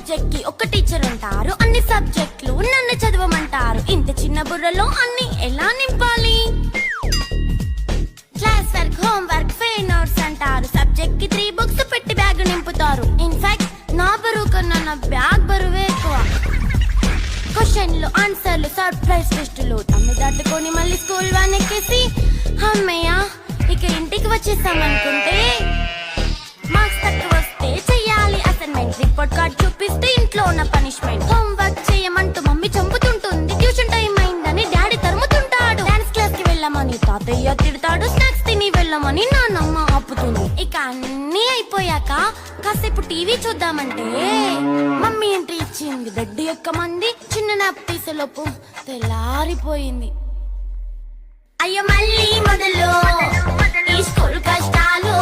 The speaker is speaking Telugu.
సబ్జెక్ట్ కి ఒక టీచర్ ఉంటారు, అన్ని సబ్జెక్టులు నన్ను చదవమంటారు. ఇంత చిన్న బుర్రలో అన్ని ఎలా నింపాలి? Class work, home work, fair notes అంటారు. సబ్జెక్ట్ కి 3 బుక్స్ పెట్టి బ్యాగ్ నింపుతారు. ఇన్ఫాక్ట్ నా బరువు కన్నా నా బ్యాగ్ బరువే ఎక్కువ. క్వశ్చన్లు, ఆన్సర్లు, సర్ప్రైజ్ టెస్టులు తమ్మి దాటుకొని మళ్ళీ స్కూల్ వ్యాన్ ఎక్కేసి అమ్మయ్య ఇక ఇంటికి వచ్చేసామనుకుంటే మార్క్స్ తక్కువ వస్తే చెయ్యాలి అసైన్మెంట్. రిపోర్ట్ కార్డ్ చూపిస్తే ఇంట్లో ఉన్న పనిష్మెంట్. హోమ్ వర్క్ చేయమంటూ మమ్మీ చంపుతుంటుంది. ట్యూషన్ టైం అయిందని డాడీ తరుముతుంటాడు. డాన్స్ క్లాస్ కి వెళ్ళమని తాతయ్య తిడతాడు. స్నాక్స్ తిని వెళ్ళమని నాన్నమ్మ ఆపుతుంది. ఇక అన్నీ అయిపోయాక కాసేపు టీవీ చూద్దామంటే మమ్మీ ఎంట్రీ ఇచ్చింది. బెడ్ ఎక్కమంది. చిన్న నాప్ తీసేలోపు తెల్లారిపోయింది. అయ్యో మళ్ళీ మొదలు ఈ స్కూల్ కష్టాలు.